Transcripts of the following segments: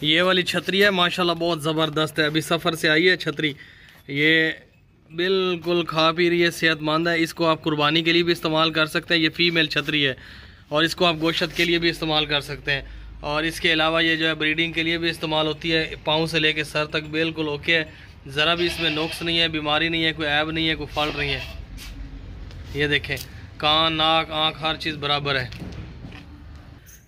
ये वाली छतरी है माशाल्लाह बहुत ज़बरदस्त है, अभी सफ़र से आई है छतरी। ये बिल्कुल खा पी रही है, सेहतमंद है। इसको आप कुर्बानी के लिए भी इस्तेमाल कर सकते हैं। ये फ़ीमेल छतरी है और इसको आप गोश्त के लिए भी इस्तेमाल कर सकते हैं। और इसके अलावा ये जो है ब्रीडिंग के लिए भी इस्तेमाल होती है। पाँव से लेके सर तक बिल्कुल ओके है, ज़रा भी इसमें नुक्स नहीं है, बीमारी नहीं है, कोई ऐब नहीं है, कोई फॉल्ट नहीं है। ये देखें, कान, नाक, आँख हर चीज़ बराबर है।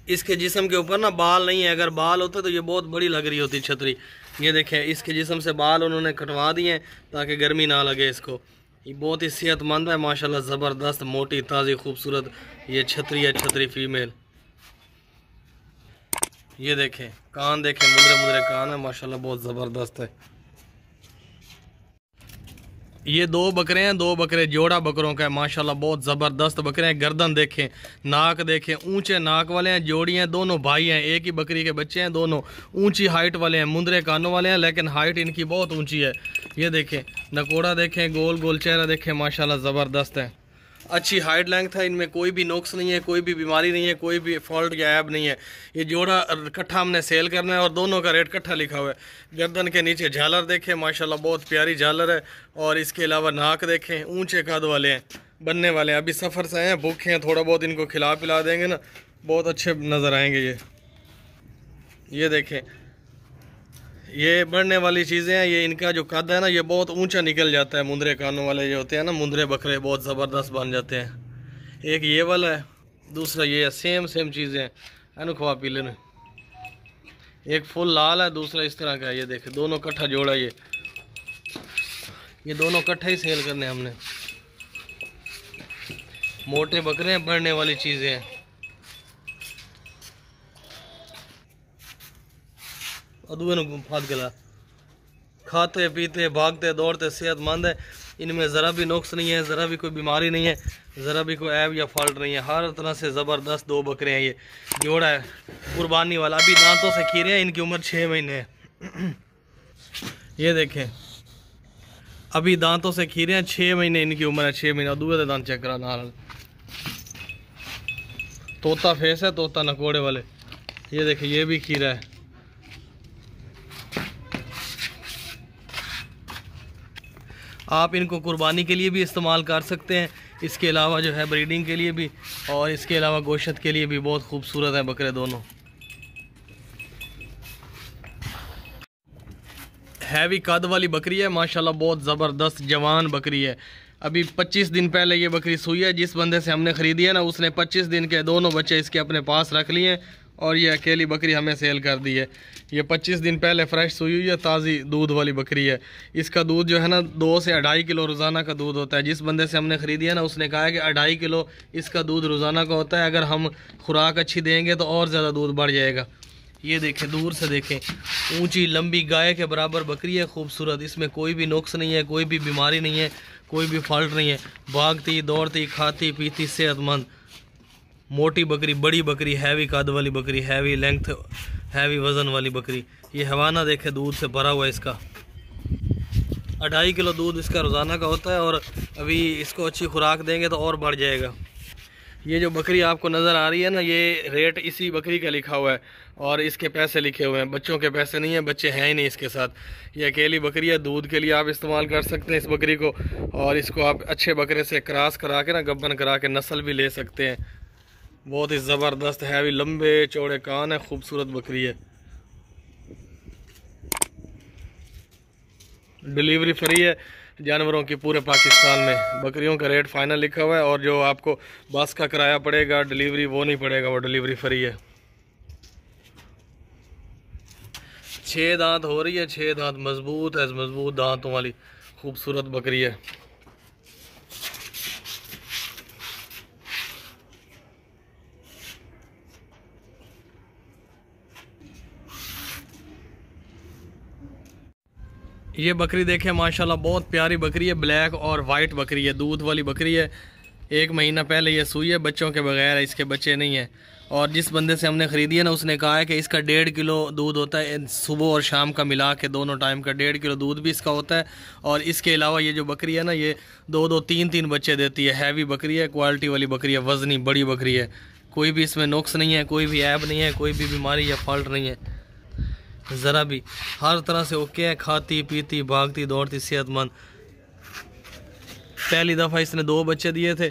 इसके जिस्म के ऊपर ना बाल नहीं है, अगर बाल होते तो ये बहुत बड़ी लग रही होती छतरी। ये देखें, इसके जिस्म से बाल उन्होंने कटवा दिए हैं ताकि गर्मी ना लगे इसको। ये बहुत ही सेहतमंद है माशाल्लाह, ज़बरदस्त, मोटी, ताज़ी, खूबसूरत ये छतरी है, छतरी फीमेल। ये देखें, कान देखें, मुद्रे मुद्रे कान है माशाल्लाह, बहुत ज़बरदस्त है। ये दो बकरे हैं, दो बकरे जोड़ा बकरों का है माशाल्लाह, बहुत ज़बरदस्त बकरे हैं। गर्दन देखें, नाक देखें, ऊंचे नाक वाले हैं, जोड़ी हैं, दोनों भाई हैं, एक ही बकरी के बच्चे हैं, दोनों ऊंची हाइट वाले हैं, मुंदरे कानों वाले हैं, लेकिन हाइट इनकी बहुत ऊंची है। ये देखें, नकोड़ा देखें, गोल गोल चेहरा देखें माशाल्लाह, ज़बरदस्त है। अच्छी हाइट लेंथ है, इनमें कोई भी नुक्स नहीं है, कोई भी बीमारी नहीं है, कोई भी फॉल्ट या ऐब नहीं है। ये जोड़ा इकट्ठा हमने सेल करना है और दोनों का रेट इकट्ठा लिखा हुआ है। गर्दन के नीचे झालर देखें माशाल्लाह, बहुत प्यारी झालर है। और इसके अलावा नाक देखें, ऊंचे कद वाले हैं, बनने वाले हैं। अभी सफ़र से आए हैं, भूखे हैं, थोड़ा बहुत इनको खिला पिला देंगे ना, बहुत अच्छे नज़र आएंगे ये देखें, ये बढ़ने वाली चीज़ें हैं। ये इनका जो कद है ना, ये बहुत ऊंचा निकल जाता है। मुंदरे कानों वाले जो होते हैं ना, मुंदरे बकरे बहुत ज़बरदस्त बन जाते हैं। एक ये वाला है, दूसरा ये है, सेम चीज़ें हैं, है खवा पी लेने। एक फुल लाल है, दूसरा इस तरह का है। ये देखे, दोनों इकट्ठा जोड़ा, ये दोनों इकट्ठे ही सेल करने हमने। मोटे बकरे हैं, बढ़ने वाली चीज़ें हैं। अदुए फाद गला, खाते पीते भागते दौड़ते सेहतमंद है। इनमें ज़रा भी नुक्स नहीं है, ज़रा भी कोई बीमारी नहीं है, ज़रा भी कोई ऐब या फॉल्ट नहीं है। हर तरह से ज़बरदस्त दो बकरे हैं। ये जोड़ा है कुर्बानी वाला, अभी दांतों से खीरे हैं, इनकी उम्र 6 महीने है। ये देखें, अभी दांतों से खीरे हैं, 6 महीने इनकी उम्र है, 6 महीने। अदुए दांत चेक करा ना, तोता फेस है, तोता नकोड़े वाले। ये देखें, ये भी खीरा है। आप इनको कुर्बानी के लिए भी इस्तेमाल कर सकते हैं, इसके अलावा जो है ब्रीडिंग के लिए भी, और इसके अलावा गोश्त के लिए भी बहुत खूबसूरत है बकरे दोनों। हैवी कद वाली बकरी है माशाल्लाह, बहुत ज़बरदस्त जवान बकरी है। अभी 25 दिन पहले ये बकरी सूई है। जिस बंदे से हमने ख़रीदी है ना, उसने 25 दिन के दोनों बच्चे इसके अपने पास रख लिए हैं और ये अकेली बकरी हमें सेल कर दी है। ये 25 दिन पहले फ्रेश सूई हुई है, ताज़ी दूध वाली बकरी है। इसका दूध जो है ना 2 से 2.5 किलो रोज़ाना का दूध होता है। जिस बंदे से हमने ख़रीदी है ना, उसने कहा है कि 2.5 किलो इसका दूध रोज़ाना का होता है। अगर हम खुराक अच्छी देंगे तो और ज़्यादा दूध बढ़ जाएगा। ये देखें, दूर से देखें, ऊंची लंबी गाय के बराबर बकरी है, खूबसूरत। इसमें कोई भी नुक्स नहीं है, कोई भी बीमारी नहीं है, कोई भी फॉल्ट नहीं है। भागती दौड़ती खाती पीती सेहतमंद मोटी बकरी, बड़ी बकरी, हैवी कद वाली बकरी, हैवी लेंथ, हैवी वज़न वाली बकरी। ये हवाना देखे, दूध से भरा हुआ है इसका। 2.5 किलो दूध इसका रोज़ाना का होता है और अभी इसको अच्छी खुराक देंगे तो और बढ़ जाएगा। ये जो बकरी आपको नज़र आ रही है ना, ये रेट इसी बकरी का लिखा हुआ है और इसके पैसे लिखे हुए हैं। बच्चों के पैसे नहीं है, बच्चे हैं ही नहीं इसके साथ। ये अकेली बकरी है, दूध के लिए आप इस्तेमाल कर सकते हैं इस बकरी को, और इसको आप अच्छे बकरे से क्रॉस करा के ना, गब्बन करा के नस्ल भी ले सकते हैं। बहुत ही ज़बरदस्त हैवी लंबे चौड़े कान है, खूबसूरत बकरी है। डिलीवरी फ्री है जानवरों की पूरे पाकिस्तान में। बकरियों का रेट फाइनल लिखा हुआ है और जो आपको बस का किराया पड़ेगा डिलीवरी वो नहीं पड़ेगा, वो डिलीवरी फ्री है। 6 दांत हो रही है, 6 दांत मजबूत है, मजबूत दांतों वाली खूबसूरत बकरी है। ये बकरी देखें माशाल्लाह, बहुत प्यारी बकरी है, ब्लैक और वाइट बकरी है, दूध वाली बकरी है। 1 महीना पहले ये सूई है, बच्चों के बगैर है, इसके बच्चे नहीं हैं। और जिस बंदे से हमने ख़रीदी है ना, उसने कहा है कि इसका 1.5 किलो दूध होता है, सुबह और शाम का मिला के दोनों टाइम का 1.5 किलो दूध भी इसका होता है। और इसके अलावा ये जो बकरी है ना, ये 2-2, 3-3 बच्चे देती है। हैवी बकरी है, क्वालिटी वाली बकरी है, वज़नी बड़ी बकरी है। कोई भी इसमें नुक्स नहीं है, कोई भी ऐब नहीं है, कोई भी बीमारी या फॉल्ट नहीं है। ज़रा भी हर तरह से ओके है, खाती पीती भागती दौड़ती सेहतमंद। पहली दफ़ा इसने 2 बच्चे दिए थे,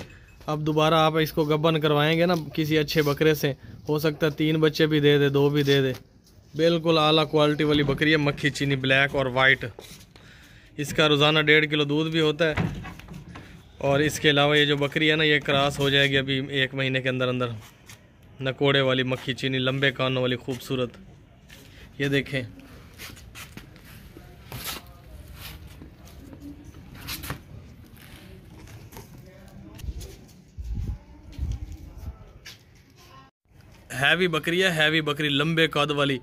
अब दोबारा आप इसको गब्बन करवाएंगे ना किसी अच्छे बकरे से, हो सकता है 3 बच्चे भी दे दे, 2 भी दे दे। बिल्कुल आला क्वालिटी वाली बकरी है, मक्खी चीनी ब्लैक और वाइट। इसका रोज़ाना 1.5 किलो दूध भी होता है। और इसके अलावा ये जो बकरी है ना, ये क्रॉस हो जाएगी अभी 1 महीने के अंदर अंदर। नकोड़े वाली मक्खी चीनी, लंबे कानों वाली खूबसूरत। ये देखें, हैवी बकरी है, हैवी बकरी, लंबे कद वाली।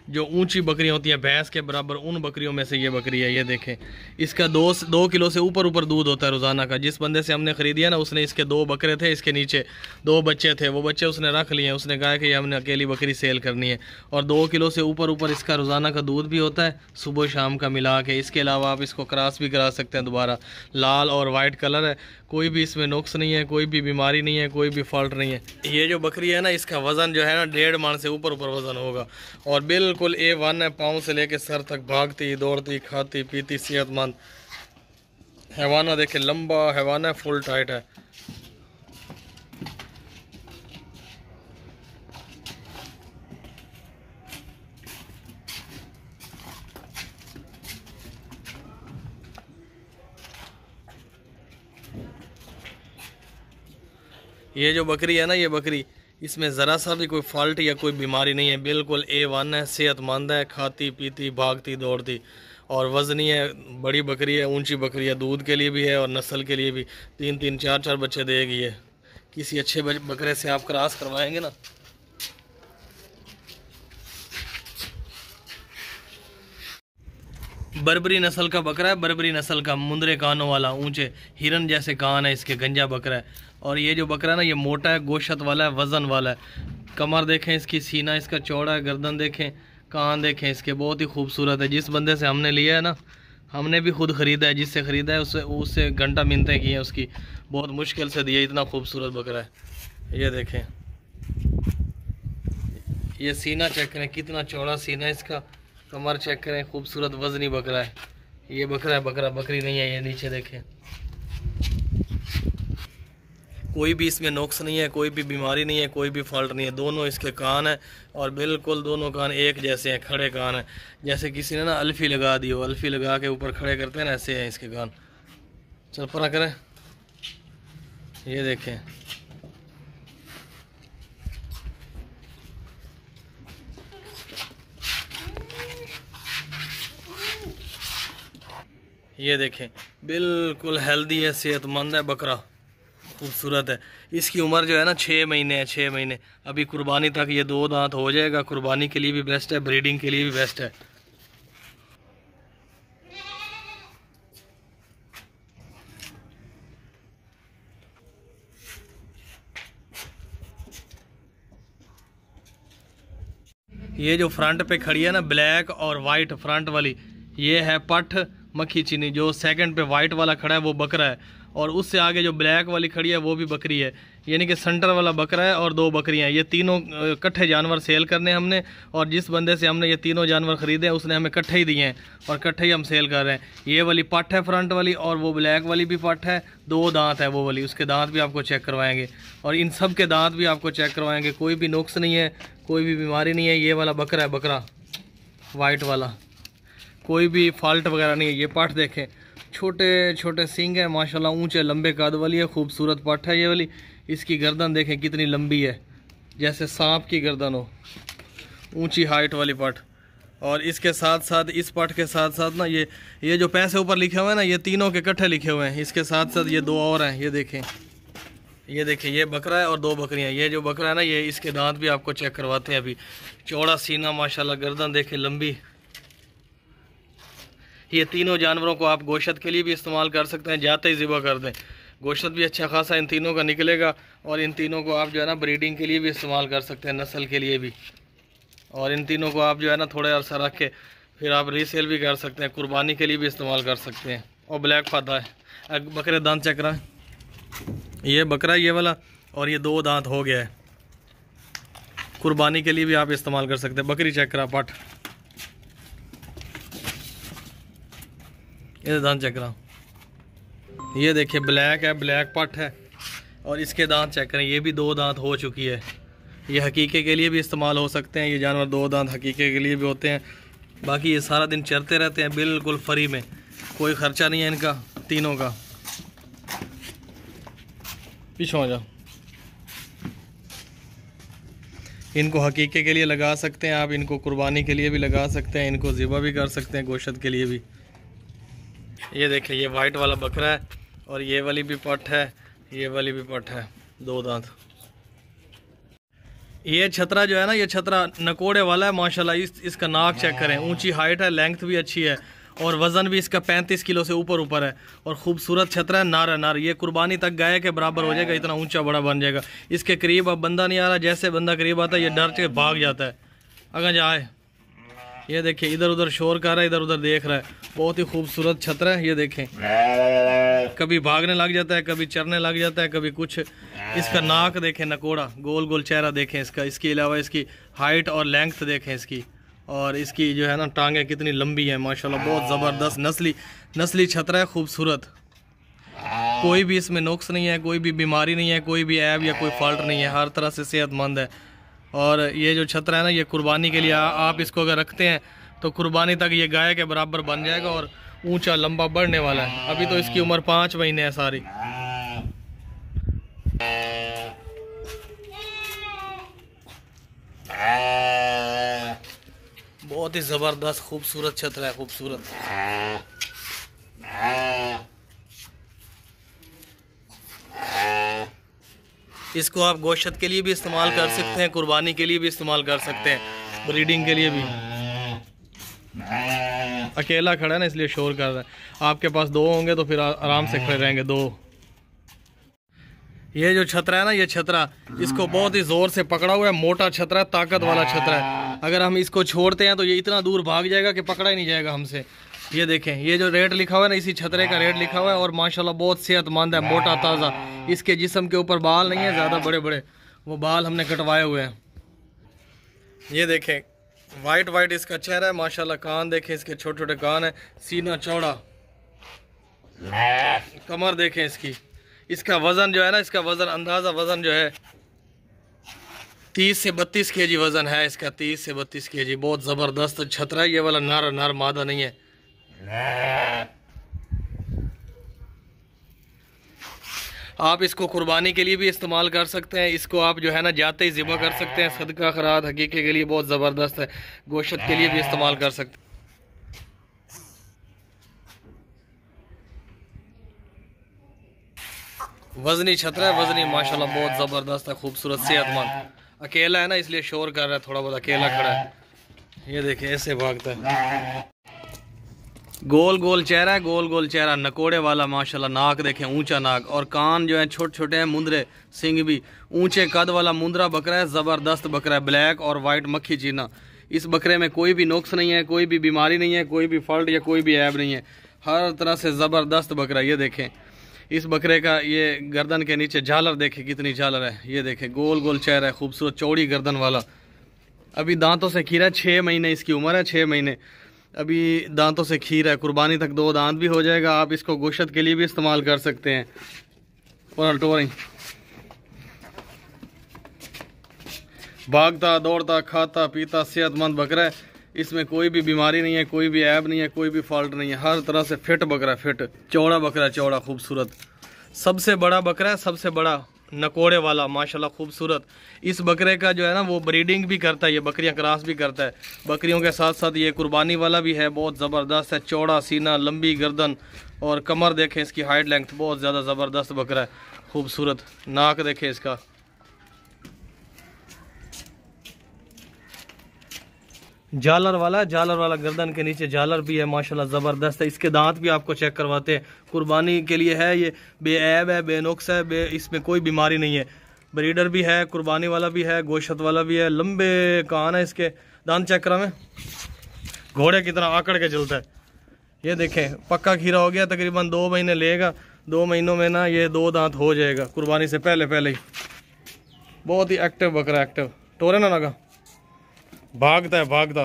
जो ऊंची बकरियां होती हैं भैंस के बराबर, उन बकरियों में से ये बकरी है। ये देखें, इसका 2 किलो से ऊपर दूध होता है रोज़ाना का। जिस बंदे से हमने ख़रीदी है ना, उसने इसके 2 बकरे थे, इसके नीचे 2 बच्चे थे, वो बच्चे उसने रख लिए हैं। उसने कहा कि ये हमने अकेली बकरी सेल करनी है। और 2 किलो से ऊपर इसका रोज़ाना का दूध भी होता है, सुबह शाम का मिला के। इसके अलावा आप इसको क्रॉस भी करा सकते हैं दोबारा। लाल और वाइट कलर है, कोई भी इसमें नुक्स नहीं है, कोई भी बीमारी नहीं है, कोई भी फॉल्ट नहीं है। ये जो बकरी है ना, इसका वज़न जो है ना 1.5 मन से ऊपर वज़न होगा। और बिल्कुल A1 है, पाँव से लेके सर तक भागती दौड़ती खाती पीती सेहतमंद। हैवाना देखे, लंबा हैवाना है, फुल टाइट है। ये जो बकरी है ना, ये बकरी, इसमें ज़रा सा भी कोई फॉल्ट या कोई बीमारी नहीं है। बिल्कुल A1 है, सेहतमंद है, खाती पीती भागती दौड़ती। और वज़नी है, बड़ी बकरी है, ऊंची बकरी है, दूध के लिए भी है और नस्ल के लिए भी। 3-3 4-4 बच्चे देगी ये। किसी अच्छे बकरे से आप क्रॉस करवाएंगे ना, बर्बरी नस्ल का बकरा है, बर्बरी नस्ल का, मुंदरे कानों वाला, ऊंचे हिरन जैसे कान है इसके, गंजा बकरा है। और ये जो बकरा है ना, ये मोटा है, गोशत वाला है, वज़न वाला है। कमर देखें इसकी, सीना इसका चौड़ा है, गर्दन देखें, कान देखें इसके, बहुत ही खूबसूरत है। जिस बंदे से हमने लिया है ना, हमने भी खुद ख़रीदा है, जिससे ख़रीदा है उससे घंटा मिन्नतें की हैं उसकी, बहुत मुश्किल से दिया, इतना खूबसूरत बकरा है। ये देखें, ये सीना चेक करें, कितना चौड़ा सीना है इसका, कमर चेक करें, खूबसूरत वज़नी बकरा है। ये बकरा है, बकरा बकरी नहीं है। ये नीचे देखें, कोई भी इसमें नुक्स नहीं है, कोई भी बीमारी नहीं है, कोई भी फॉल्ट नहीं है। दोनों इसके कान है और बिल्कुल दोनों कान एक जैसे हैं, खड़े कान हैं। जैसे किसी ने ना अल्फ़ी लगा दी हो, अल्फ़ी लगा के ऊपर खड़े करते हैं ना, ऐसे हैं इसके कान। चल परा करें, ये देखें, ये देखें, बिल्कुल हेल्दी है, सेहतमंद है बकरा, खूबसूरत है। इसकी उम्र जो है ना 6 महीने है, 6 महीने। अभी कुर्बानी तक ये 2 दांत हो जाएगा। कुर्बानी के लिए भी बेस्ट है, ब्रीडिंग के लिए भी बेस्ट है। ये जो फ्रंट पे खड़ी है ना, ब्लैक और वाइट फ्रंट वाली, ये है पठ मक्खी चीनी। जो सेकंड पे वाइट वाला खड़ा है वो बकरा है, और उससे आगे जो ब्लैक वाली खड़ी है वो भी बकरी है। यानी कि सेंटर वाला बकरा है और 2 बकरियां। ये तीनों इकट्ठे जानवर सेल करने हमने, और जिस बंदे से हमने ये तीनों जानवर ख़रीदे उसने हमें इकट्ठे ही दिए हैं और इकट्ठे ही हम सेल कर रहे हैं। ये वाली पठ है फ्रंट वाली, और वो ब्लैक वाली भी पठ है। 2 दांत है वो वाली, उसके दांत भी आपको चेक करवाएंगे, और इन सब के दांत भी आपको चेक करवाएंगे। कोई भी नुक्स नहीं है, कोई भी बीमारी नहीं है। ये वाला बकरा है, बकरा वाइट वाला, कोई भी फॉल्ट वगैरह नहीं है। ये पठ देखें, छोटे छोटे सींग है माशाल्लाह, ऊंचे लंबे कद वाली है, खूबसूरत पठ है ये वाली। इसकी गर्दन देखें कितनी लंबी है, जैसे सांप की गर्दन हो, ऊंची हाइट वाली पठ। और इसके साथ साथ, इस पठ के साथ साथ ना, ये जो पैसे ऊपर लिखे हुए हैं ना, ये तीनों के इकट्ठे लिखे हुए हैं। इसके साथ साथ ये 2 और हैं, ये देखें, ये देखिए, ये बकरा है और 2 बकरियां। ये जो बकरा है ना, ये इसके दांत भी आपको चेक करवाते हैं अभी। चौड़ा सीना माशाल्लाह, गर्दन देखें लंबी। ये तीनों जानवरों को आप गोश्त के लिए भी इस्तेमाल कर सकते हैं, जाते ही ज़िबा कर दें। गोश्त भी अच्छा खासा इन तीनों का निकलेगा, और इन तीनों को आप जो है ना ब्रीडिंग के लिए भी इस्तेमाल कर सकते हैं, नस्ल के लिए भी। और इन तीनों को आप जो है ना थोड़े अरसा रख के फिर आप रीसेल भी कर सकते हैं, कुर्बानी के लिए भी इस्तेमाल कर सकते हैं। और ब्लैक फादा है, बकरे दांत चेक कराएं। ये बकरा ये वाला, और ये 2 दांत हो गया है। कुर्बानी के लिए भी आप इस्तेमाल कर सकते हैं। बकरी चेक करा, पठ ये दांत चेक करा, ये देखिए ब्लैक है, ब्लैक पट है। और इसके दांत चेक करें, ये भी 2 दांत हो चुकी है। ये हकीके के लिए भी इस्तेमाल हो सकते हैं, ये जानवर 2 दांत हकीके के लिए भी होते हैं। बाकी ये सारा दिन चरते रहते हैं बिल्कुल फ्री में, कोई ख़र्चा नहीं है इनका तीनों का। पीछे हो जाओ। इनको हकीके के लिए लगा सकते हैं आप, इनको कुर्बानी के लिए भी लगा सकते हैं, इनको ज़िबा भी कर सकते हैं गोश्त के लिए भी। ये देखिए ये वाइट वाला बकरा है और ये वाली भी पट है, ये वाली भी पट है, 2 दांत। ये छतरा जो है ना, ये छतरा नकोड़े वाला है माशाल्लाह। इसका नाक चेक करें, ऊंची हाइट है, लेंथ भी अच्छी है और वज़न भी इसका 35 किलो से ऊपर है। और ख़ूबसूरत छतरा है, नार है नार। ये कुर्बानी तक गाय के बराबर हो जाएगा, इतना ऊंचा बड़ा बन जाएगा। इसके करीब अब बंदा नहीं आ रहा, जैसे बंदा करीब आता है ये डर के भाग जाता है अगर जाए। ये देखिए इधर उधर शोर कर रहा है, इधर उधर देख रहा है। बहुत ही खूबसूरत छतरा है, ये देखें। कभी भागने लग जाता है, कभी चरने लग जाता है, कभी कुछ। इसका नाक देखें नकोड़ा, गोल गोल चेहरा देखें इसका। इसके अलावा इसकी हाइट और लेंथ देखें इसकी, और इसकी जो है ना टांगें कितनी लंबी हैं माशाल्लाह। बहुत ज़बरदस्त नस्ली छतरा है, खूबसूरत। कोई भी इसमें नुक्स नहीं है, कोई भी बीमारी नहीं है, कोई भी ऐब या कोई फॉल्ट नहीं है, हर तरह से सेहतमंद है। और ये जो छतरा है ना, ये कुर्बानी के लिए आप इसको अगर रखते हैं तो कुर्बानी तक ये गाय के बराबर बन जाएगा और ऊंचा लंबा बढ़ने वाला है। अभी तो इसकी उम्र 5 महीने है सारी। बहुत ही ज़बरदस्त खूबसूरत छतरा है, खूबसूरत। इसको आप गोश्त के लिए भी इस्तेमाल कर सकते हैं, कुर्बानी के लिए भी इस्तेमाल कर सकते हैं, ब्रीडिंग के लिए भी। अकेला खड़ा है ना इसलिए शोर कर रहा है। आपके पास 2 होंगे तो फिर आराम से खड़े रहेंगे 2। ये जो छतरा है ना, ये छतरा इसको बहुत ही ज़ोर से पकड़ा हुआ है, मोटा छतरा है, ताकत वाला छतरा है। अगर हम इसको छोड़ते हैं तो ये इतना दूर भाग जाएगा कि पकड़ा ही नहीं जाएगा हमसे। ये देखें, ये जो रेट लिखा हुआ है ना, इसी छतरे का रेट लिखा हुआ है। और माशाल्लाह बहुत सेहतमंद है, मोटा ताज़ा। इसके जिस्म के ऊपर बाल नहीं है ज़्यादा बड़े बड़े, वो बाल हमने कटवाए हुए हैं। ये देखें वाइट इसका चेहरा है माशाल्लाह। कान देखें इसके, छोटे छोटे कान है, सीना चौड़ा, कमर देखें इसकी। इसका वज़न जो है ना, इसका वज़न अंदाज़ा वज़न जो है 30 से 32 kg वज़न है इसका, 30 से 32 kg। बहुत ज़बरदस्त छतरा है ये वाला, नर मादा नहीं है। आप इसको कुर्बानी के लिए भी इस्तेमाल कर सकते हैं। इसको आप जो है ना जाते ही ज़िबा कर सकते हैं, सदका खैरात हकीके के लिए बहुत ज़बरदस्त है। गोश्त के लिए भी इस्तेमाल कर सकते हैं। वज़नी छतरा है, वज़नी माशाल्लाह बहुत ज़बरदस्त है, खूबसूरत, सेहतमंद। अकेला है ना इसलिए शोर कर रहा है, थोड़ा बहुत अकेला खड़ा है। ये देखिए ऐसे भागता है। गोल गोल चेहरा है, गोल गोल चेहरा, नकोड़े वाला माशाल्लाह। नाक देखें, ऊंचा नाक, और कान जो है छोटे छोटे हैं, मुंदरे, सिंग भी। ऊंचे कद वाला मुंदरा बकरा है, ज़बरदस्त बकरा है, ब्लैक और वाइट मक्खी चीना। इस बकरे में कोई भी नुक्स नहीं है, कोई भी बीमारी नहीं है, कोई भी फॉल्ट या कोई भी ऐब नहीं है, हर तरह से ज़बरदस्त बकरा। ये देखें इस बकरे का ये गर्दन के नीचे झालर देखें कितनी झालर है। ये देखें गोल गोल चेहरा है, खूबसूरत चौड़ी गर्दन वाला। अभी दांतों से खीरा है, 6 महीने इसकी उम्र है, 6 महीने अभी दांतों से खीर है। कुर्बानी तक 2 दांत भी हो जाएगा। आप इसको गोश्त के लिए भी इस्तेमाल कर सकते हैं। और टोरिंग भागता दौड़ता खाता पीता सेहतमंद बकरा है। इसमें कोई भी बीमारी नहीं है, कोई भी ऐब नहीं है, कोई भी फॉल्ट नहीं है, हर तरह से फिट बकरा, फिट चौड़ा बकरा, चौड़ा खूबसूरत। सबसे बड़ा बकरा है, सबसे बड़ा नकोड़े वाला माशाल्लाह खूबसूरत। इस बकरे का जो है ना वो ब्रीडिंग भी करता है, ये बकरियां क्रॉस भी करता है बकरियों के साथ साथ। ये कुर्बानी वाला भी है, बहुत ज़बरदस्त है, चौड़ा सीना, लंबी गर्दन और कमर देखें इसकी, हाइट लेंथ बहुत ज़्यादा ज़बरदस्त बकरा है, खूबसूरत। नाक देखें इसका। झालर वाला गर्दन के नीचे झालर भी है माशाल्लाह, ज़बरदस्त है। इसके दांत भी आपको चेक करवाते हैं, कुर्बानी के लिए है ये, बेऐब है, बेनुक्स है, इसमें कोई बीमारी नहीं है। ब्रीडर भी है, कुर्बानी वाला भी है, गोश्त वाला भी है। लंबे कान है इसके। दांत चेक करा में, घोड़े की तरह आकड़ के चलता है। ये देखें पक्का खीरा हो गया, तकरीबन 2 महीने लेगा, 2 महीनों में ना ये 2 दांत हो जाएगा कुर्बानी से पहले ही। बहुत ही एक्टिव बकरा, एक्टिव। टोरे ना लगा, भागता है, भागता।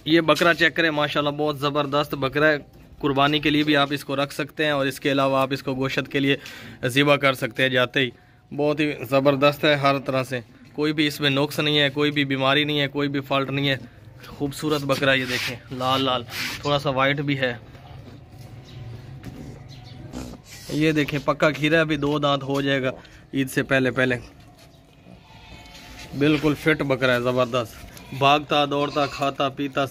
ये बकरा चेक करें माशाल्लाह, बहुत ज़बरदस्त बकरा है। कुर्बानी के लिए भी आप इसको रख सकते हैं और इसके अलावा आप इसको गोश्त के लिए ज़िबा कर सकते हैं जाते ही। बहुत ही ज़बरदस्त है हर तरह से, कोई भी इसमें नुक्स नहीं है, कोई भी बीमारी नहीं है, कोई भी फॉल्ट नहीं है। खूबसूरत बकरा, ये देखें लाल लाल, थोड़ा सा वाइट भी है। ये देखें पक्का खीरा, अभी 2 दांत हो जाएगा ईद से पहले पहले। बिल्कुल फिट बकरा है, ज़बरदस्त, भागता दौड़ता खाता पीता